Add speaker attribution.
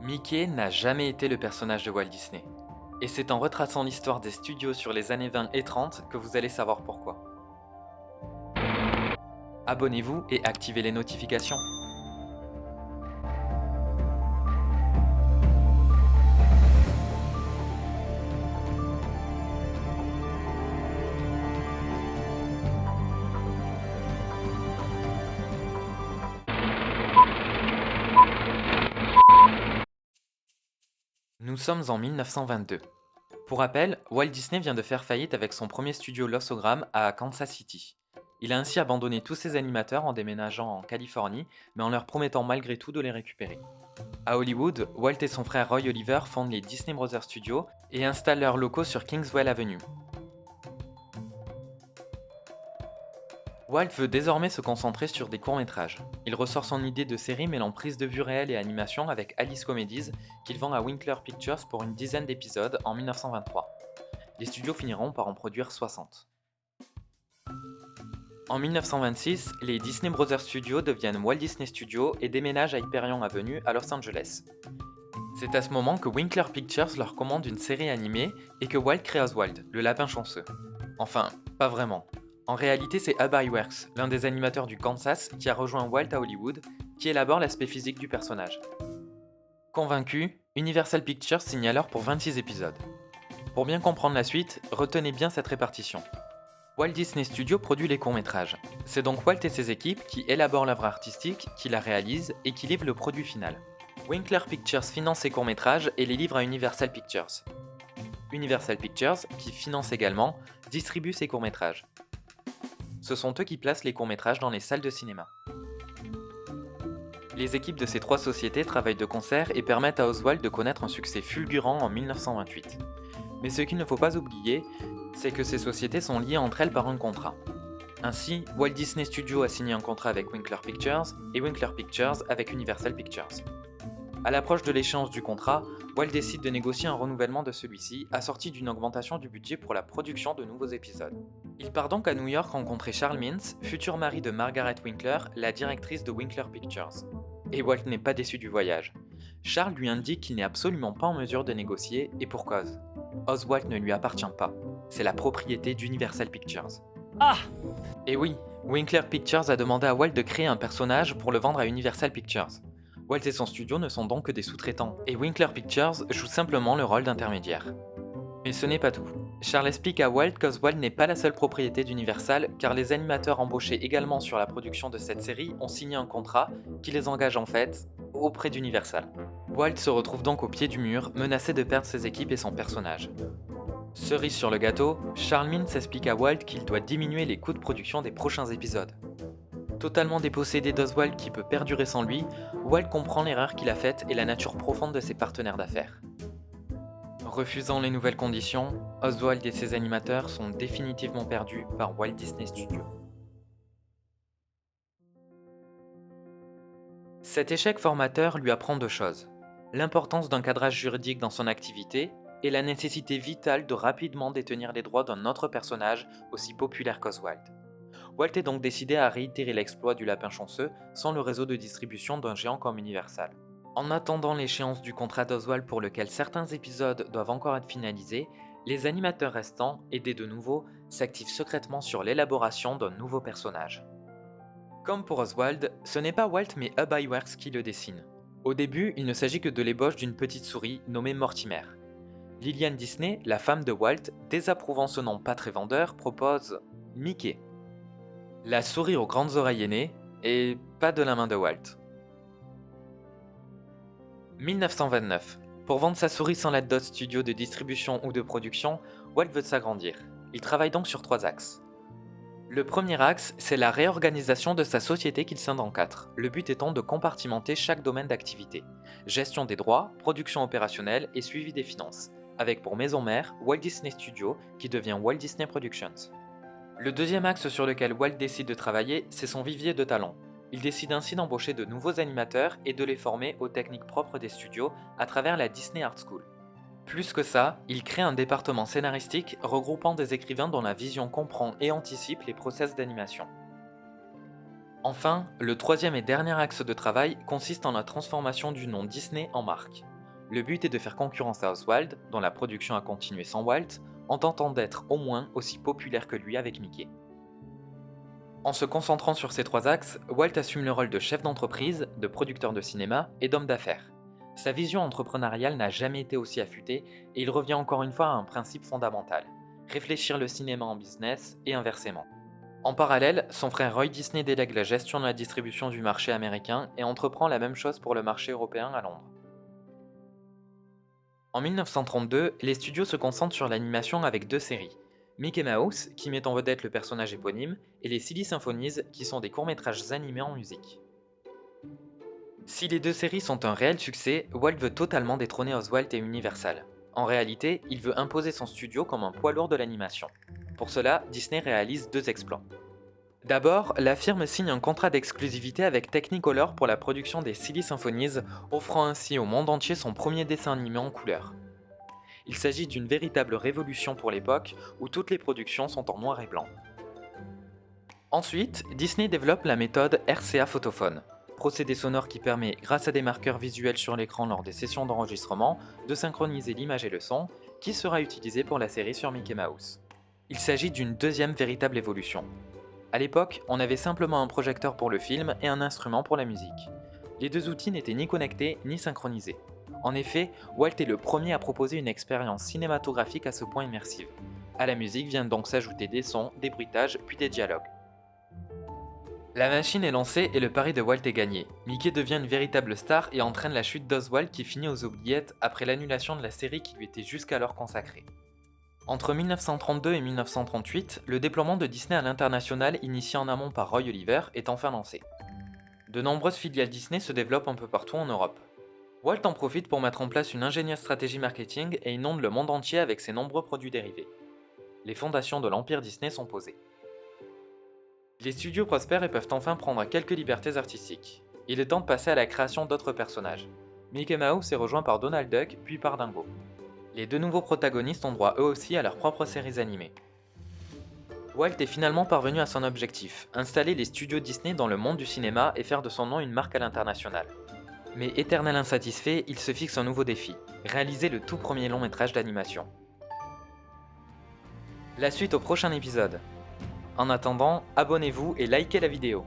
Speaker 1: Mickey n'a jamais été le personnage de Walt Disney. Et c'est en retraçant l'histoire des studios sur les années 20 et 30 que vous allez savoir pourquoi. Abonnez-vous et activez les notifications. Nous sommes en 1922. Pour rappel, Walt Disney vient de faire faillite avec son premier studio Lossogram à Kansas City. Il a ainsi abandonné tous ses animateurs en déménageant en Californie, mais en leur promettant malgré tout de les récupérer. À Hollywood, Walt et son frère Roy Oliver fondent les Disney Brothers Studios et installent leurs locaux sur Kingswell Avenue. Walt veut désormais se concentrer sur des courts-métrages. Il ressort son idée de série mêlant prise de vue réelle et animation avec Alice Comedies, qu'il vend à Winkler Pictures pour une dizaine d'épisodes en 1923. Les studios finiront par en produire 60. En 1926, les Disney Brothers Studios deviennent Walt Disney Studios et déménagent à Hyperion Avenue à Los Angeles. C'est à ce moment que Winkler Pictures leur commande une série animée et que Walt crée Oswald, le lapin chanceux. Enfin, pas vraiment. En réalité, c'est Ub Iwerks, l'un des animateurs du Kansas, qui a rejoint Walt à Hollywood, qui élabore l'aspect physique du personnage. Convaincu, Universal Pictures signe alors pour 26 épisodes. Pour bien comprendre la suite, retenez bien cette répartition. Walt Disney Studios produit les courts-métrages. C'est donc Walt et ses équipes qui élaborent l'œuvre artistique, qui la réalisent et qui livrent le produit final. Winkler Pictures finance ces courts-métrages et les livre à Universal Pictures. Universal Pictures, qui finance également, distribue ces courts-métrages. Ce sont eux qui placent les courts-métrages dans les salles de cinéma. Les équipes de ces trois sociétés travaillent de concert et permettent à Oswald de connaître un succès fulgurant en 1928. Mais ce qu'il ne faut pas oublier, c'est que ces sociétés sont liées entre elles par un contrat. Ainsi, Walt Disney Studios a signé un contrat avec Winkler Pictures et Winkler Pictures avec Universal Pictures. À l'approche de l'échéance du contrat, Walt décide de négocier un renouvellement de celui-ci, assorti d'une augmentation du budget pour la production de nouveaux épisodes. Il part donc à New York rencontrer Charles Mintz, futur mari de Margaret Winkler, la directrice de Winkler Pictures. Et Walt n'est pas déçu du voyage. Charles lui indique qu'il n'est absolument pas en mesure de négocier, et pour cause. Oswald ne lui appartient pas. C'est la propriété d'Universal Pictures.
Speaker 2: Ah!
Speaker 1: Et oui, Winkler Pictures a demandé à Walt de créer un personnage pour le vendre à Universal Pictures. Walt et son studio ne sont donc que des sous-traitants, et Winkler Pictures joue simplement le rôle d'intermédiaire. Mais ce n'est pas tout. Charles explique à Walt qu'Oswald n'est pas la seule propriété d'Universal, car les animateurs embauchés également sur la production de cette série ont signé un contrat qui les engage en fait auprès d'Universal. Walt se retrouve donc au pied du mur, menacé de perdre ses équipes et son personnage. Cerise sur le gâteau, Charles Mintz explique à Walt qu'il doit diminuer les coûts de production des prochains épisodes. Totalement dépossédé d'Oswald qui peut perdurer sans lui, Walt comprend l'erreur qu'il a faite et la nature profonde de ses partenaires d'affaires. Refusant les nouvelles conditions, Oswald et ses animateurs sont définitivement perdus par Walt Disney Studios. Cet échec formateur lui apprend deux choses. L'importance d'un cadrage juridique dans son activité et la nécessité vitale de rapidement détenir les droits d'un autre personnage aussi populaire qu'Oswald. Walt est donc décidé à réitérer l'exploit du lapin chanceux sans le réseau de distribution d'un géant comme Universal. En attendant l'échéance du contrat d'Oswald pour lequel certains épisodes doivent encore être finalisés, les animateurs restants, aidés de nouveau, s'activent secrètement sur l'élaboration d'un nouveau personnage. Comme pour Oswald, ce n'est pas Walt mais Ub Iwerks qui le dessine. Au début, il ne s'agit que de l'ébauche d'une petite souris nommée Mortimer. Lillian Disney, la femme de Walt, désapprouvant ce nom pas très vendeur, propose Mickey. La souris aux grandes oreilles est née, et pas de la main de Walt. 1929. Pour vendre sa souris sans l'aide d'autres studios de distribution ou de production, Walt veut s'agrandir. Il travaille donc sur trois axes. Le premier axe, c'est la réorganisation de sa société qu'il scinde en quatre, le but étant de compartimenter chaque domaine d'activité. Gestion des droits, production opérationnelle et suivi des finances, avec pour maison mère Walt Disney Studios qui devient Walt Disney Productions. Le deuxième axe sur lequel Walt décide de travailler, c'est son vivier de talents. Il décide ainsi d'embaucher de nouveaux animateurs et de les former aux techniques propres des studios à travers la Disney Art School. Plus que ça, il crée un département scénaristique regroupant des écrivains dont la vision comprend et anticipe les process d'animation. Enfin, le troisième et dernier axe de travail consiste en la transformation du nom Disney en marque. Le but est de faire concurrence à Oswald, dont la production a continué sans Walt, en tentant d'être au moins aussi populaire que lui avec Mickey. En se concentrant sur ces 3 axes, Walt assume le rôle de chef d'entreprise, de producteur de cinéma et d'homme d'affaires. Sa vision entrepreneuriale n'a jamais été aussi affûtée et il revient encore une fois à un principe fondamental, réfléchir le cinéma en business et inversement. En parallèle, son frère Roy Disney délègue la gestion de la distribution du marché américain et entreprend la même chose pour le marché européen à Londres. En 1932, les studios se concentrent sur l'animation avec 2 séries. Mickey Mouse, qui met en vedette le personnage éponyme, et les Silly Symphonies, qui sont des courts-métrages animés en musique. Si les 2 séries sont un réel succès, Walt veut totalement détrôner Oswald et Universal. En réalité, il veut imposer son studio comme un poids lourd de l'animation. Pour cela, Disney réalise 2 exploits. D'abord, la firme signe un contrat d'exclusivité avec Technicolor pour la production des Silly Symphonies, offrant ainsi au monde entier son premier dessin animé en couleur. Il s'agit d'une véritable révolution pour l'époque où toutes les productions sont en noir et blanc. Ensuite, Disney développe la méthode RCA Photophone, procédé sonore qui permet, grâce à des marqueurs visuels sur l'écran lors des sessions d'enregistrement, de synchroniser l'image et le son, qui sera utilisé pour la série sur Mickey Mouse. Il s'agit d'une deuxième véritable évolution. À l'époque, on avait simplement un projecteur pour le film et un instrument pour la musique. Les 2 outils n'étaient ni connectés ni synchronisés. En effet, Walt est le premier à proposer une expérience cinématographique à ce point immersive. À la musique viennent donc s'ajouter des sons, des bruitages, puis des dialogues. La machine est lancée et le pari de Walt est gagné. Mickey devient une véritable star et entraîne la chute d'Oswald qui finit aux oubliettes après l'annulation de la série qui lui était jusqu'alors consacrée. Entre 1932 et 1938, le déploiement de Disney à l'international initié en amont par Roy Oliver est enfin lancé. De nombreuses filiales Disney se développent un peu partout en Europe. Walt en profite pour mettre en place une ingénieuse stratégie marketing et inonde le monde entier avec ses nombreux produits dérivés. Les fondations de l'empire Disney sont posées. Les studios prospèrent et peuvent enfin prendre quelques libertés artistiques. Il est temps de passer à la création d'autres personnages. Mickey Mouse est rejoint par Donald Duck puis par Dingo. Les 2 nouveaux protagonistes ont droit eux aussi à leurs propres séries animées. Walt est finalement parvenu à son objectif, installer les studios Disney dans le monde du cinéma et faire de son nom une marque à l'international. Mais éternel insatisfait, il se fixe un nouveau défi, réaliser le tout premier long métrage d'animation. La suite au prochain épisode. En attendant, abonnez-vous et likez la vidéo.